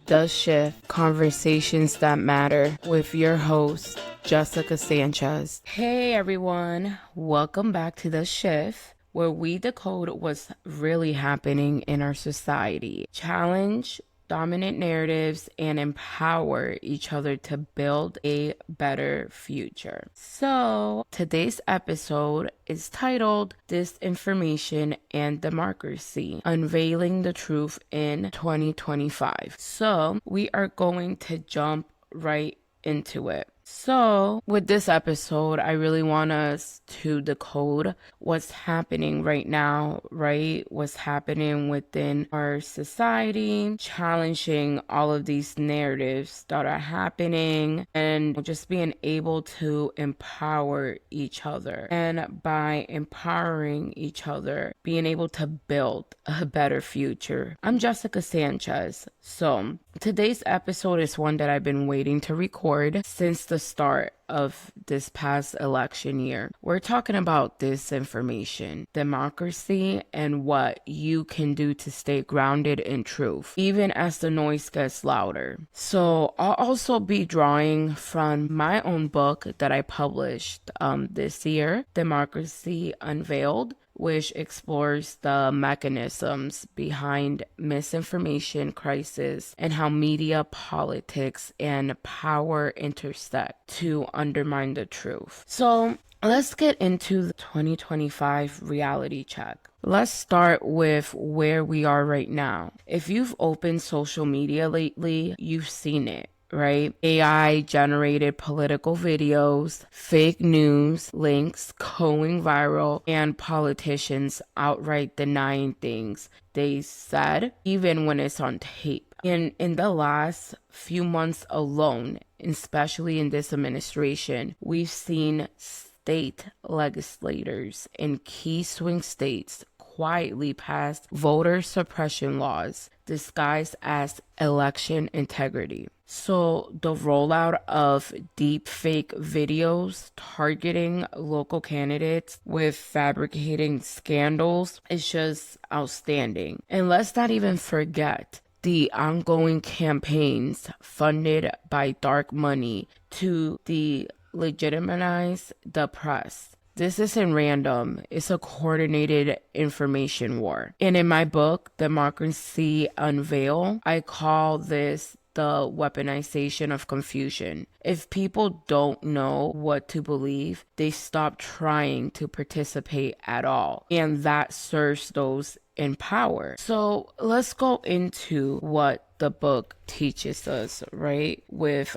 The Shift, Conversations That Matter with your host, Jessica Sanchez. Hey everyone, welcome back to The Shift, where we decode what's really happening in our society, challenge dominant narratives, and empower each other to build a better future. So, today's episode is titled Disinformation and Democracy, Unveiling the Truth in 2025. So, we are going to jump right into it. So, with this episode, I really want us to decode what's happening right now, right? What's happening within our society, challenging all of these narratives that are happening, and just being able to empower each other. And by empowering each other, being able to build a better future. I'm Jessica Sanchez. So, today's episode is one that I've been waiting to record since the start of this past election year. We're talking about disinformation, democracy, and what you can do to stay grounded in truth, even as the noise gets louder. So I'll also be drawing from my own book that I published this year, Democracy Unveiled, which explores the mechanisms behind misinformation crisis and how media, politics, and power intersect to undermine the truth. So let's get into the 2025 reality check. Let's start with where we are right now. If you've opened social media lately, you've seen it. Right? AI generated political videos, fake news, links going viral, and politicians outright denying things they said, even when it's on tape. And in the last few months alone, especially in this administration, we've seen state legislators in key swing states quietly passed voter suppression laws disguised as election integrity. So the rollout of deepfake videos targeting local candidates with fabricating scandals is just outstanding. And let's not even forget the ongoing campaigns funded by dark money to delegitimize the press. This isn't random. It's a coordinated information war. And in my book, Democracy Unveiled, I call this the weaponization of confusion. If people don't know what to believe, they stop trying to participate at all. And that serves those in power. So let's go into what the book teaches us, right? With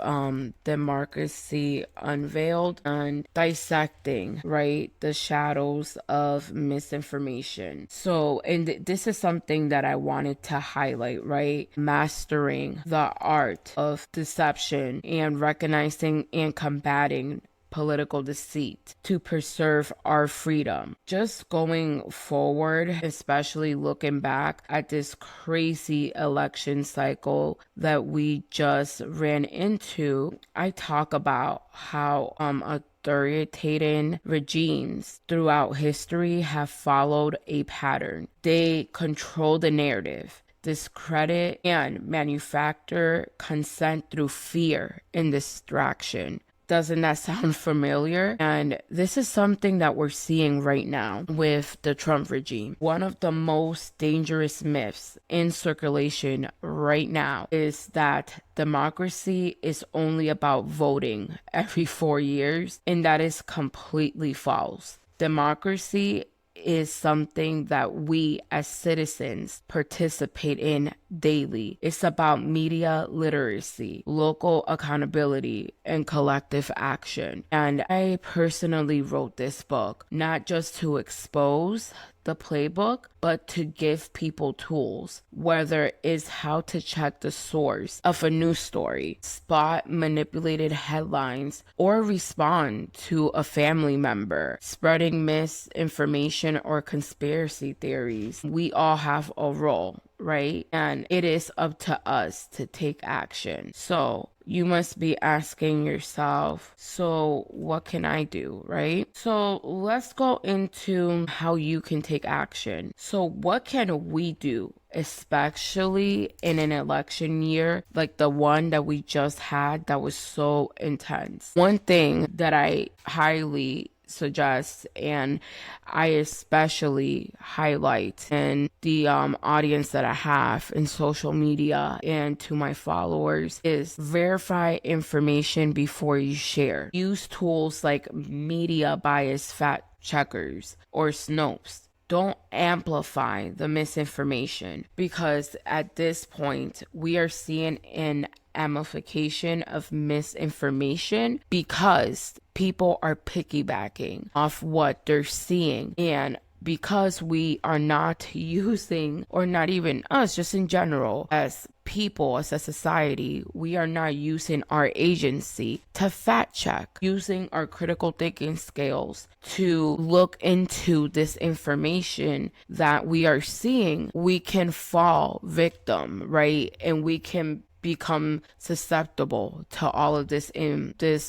Democracy Unveiled and Dissecting, right? The shadows of misinformation. So, and this is something that I wanted to highlight, right? Mastering the art of deception and recognizing and combating political deceit to preserve our freedom. Just going forward, especially looking back at this crazy election cycle that we just ran into, I talk about how authoritarian regimes throughout history have followed a pattern. They control the narrative, discredit, and manufacture consent through fear and distraction. Doesn't that sound familiar? And this is something that we're seeing right now with the Trump regime. One of the most dangerous myths in circulation right now is that democracy is only about voting every 4 years, and that is completely false. Democracy is something that we as citizens participate in daily. It's about media literacy, local accountability, and collective action. And I personally wrote this book not just to expose the playbook, but to give people tools, whether it's how to check the source of a news story, spot manipulated headlines, or respond to a family member spreading misinformation or conspiracy theories. We all have a role, right? And it is up to us to take action. So you must be asking yourself, so what can I do, right? So let's go into how you can take action. So what can we do especially in an election year like the one that we just had that was so intense. One thing that I highly suggest and I especially highlight in the audience that I have in social media and to my followers is verify information before you share. Use tools like media bias fact checkers or Snopes. Don't amplify the misinformation, because at this point we are seeing an amplification of misinformation because people are piggybacking off what they're seeing. And because we are not using, or not even us, just in general, as people, as a society, we are not using our agency to fact check, using our critical thinking skills to look into this information that we are seeing, we can fall victim, right? And we can become susceptible to all of this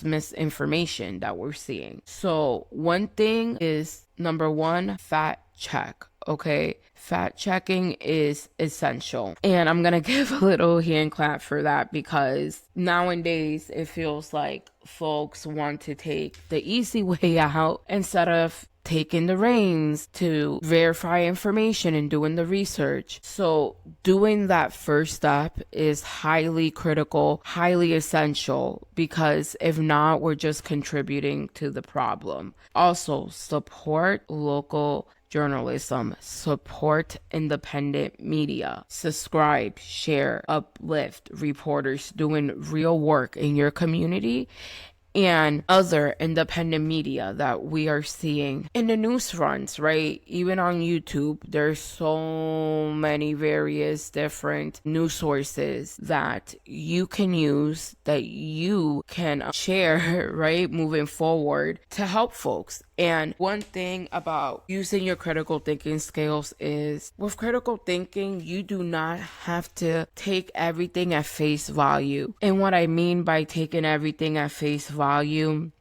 misinformation that we're seeing. So one thing is, number one, fact check. Okay, fact checking is essential. And I'm gonna give a little hand clap for that, because nowadays it feels like folks want to take the easy way out instead of taking the reins to verify information and doing the research. So doing that first step is highly critical, highly essential, because if not, we're just contributing to the problem. Also, support local journalism, support independent media, subscribe, share, uplift reporters doing real work in your community, and other independent media that we are seeing in the news runs, right? Even on YouTube, there's so many various different news sources that you can use, that you can share, right? Moving forward to help folks. And one thing about using your critical thinking skills is, with critical thinking, you do not have to take everything at face value. And what I mean by taking everything at face value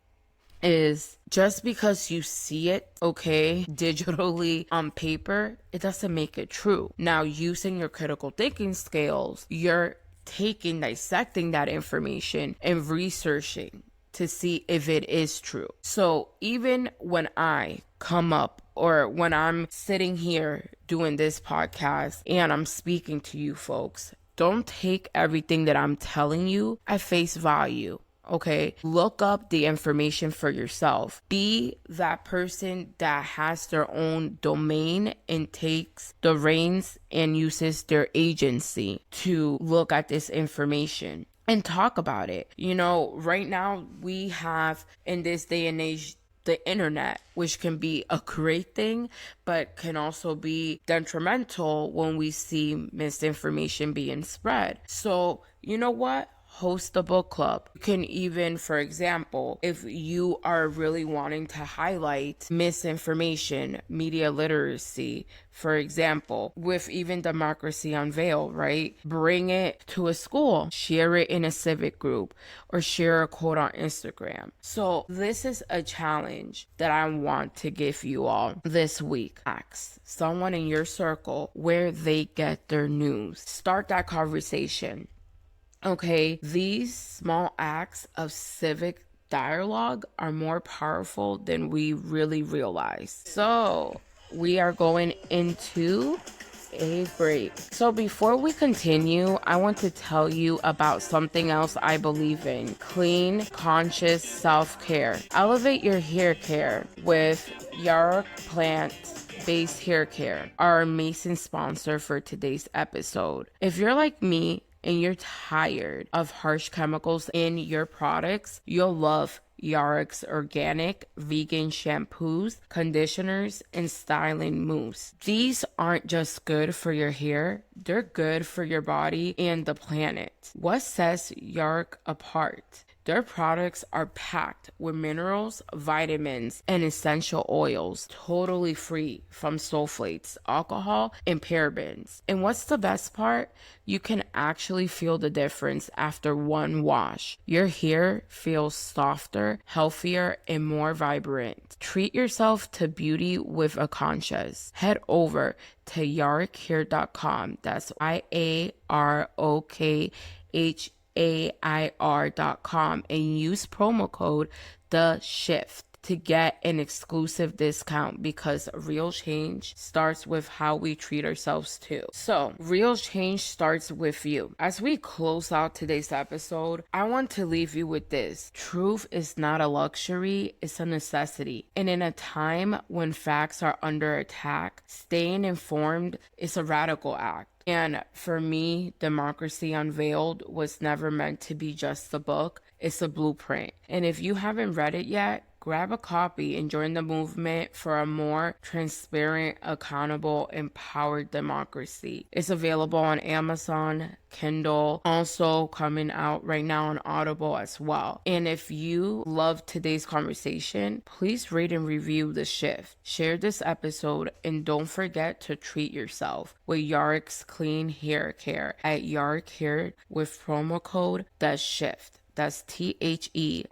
is, just because you see it, okay, digitally on paper, it doesn't make it true. Now, using your critical thinking skills, you're dissecting that information and researching to see if it is true. So even when I come up, or when I'm sitting here doing this podcast and I'm speaking to you folks, don't take everything that I'm telling you at face value. Okay, look up the information for yourself. Be that person that has their own domain and takes the reins and uses their agency to look at this information and talk about it. You know, right now we have, in this day and age, the internet, which can be a great thing, but can also be detrimental when we see misinformation being spread. So, you know what? Host a book club. You can even, for example, if you are really wanting to highlight misinformation, media literacy, for example, with even Democracy Unveiled, right? Bring it to a school, share it in a Civic group, or share a quote on Instagram. So this is a challenge that I want to give you all this week. Ask someone in your circle where they get their news. Start that conversation. Okay, these small acts of civic dialogue are more powerful than we really realize. So, we are going into a break. So before we continue, I want to tell you about something else I believe in: clean, conscious self-care. Elevate your hair care with Yarrow plant-based hair care, our amazing sponsor for today's episode. If you're like me and you're tired of harsh chemicals in your products, you'll love Yarrow organic vegan shampoos, conditioners, and styling mousse. These aren't just good for your hair, they're good for your body and the planet. What sets Yarrow apart Their products are packed with minerals, vitamins, and essential oils, totally free from sulfates, alcohol, and parabens. And what's the best part? You can actually feel the difference after one wash. Your hair feels softer, healthier, and more vibrant. Treat yourself to beauty with a conscience. Head over to yarkhair.com. That's YAROKHAIR.com and use promo code The Shift to get an exclusive discount, because real change starts with how we treat ourselves too. So, real change starts with you. As we close out today's episode, I want to leave you with this. Truth is not a luxury, it's a necessity. And in a time when facts are under attack, staying informed is a radical act. And for me, Democracy Unveiled was never meant to be just a book. It's a blueprint. And if you haven't read it yet, grab a copy and join the movement for a more transparent, accountable, empowered democracy. It's available on Amazon, Kindle, also coming out right now on Audible as well. And if you love today's conversation, please rate and review The Shift. Share this episode and don't forget to treat yourself with Yark's Clean Hair Care at Yark Hair with promo code The Shift. That's THESHIFT.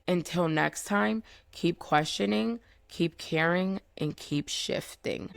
Until next time, keep questioning, keep caring, and keep shifting.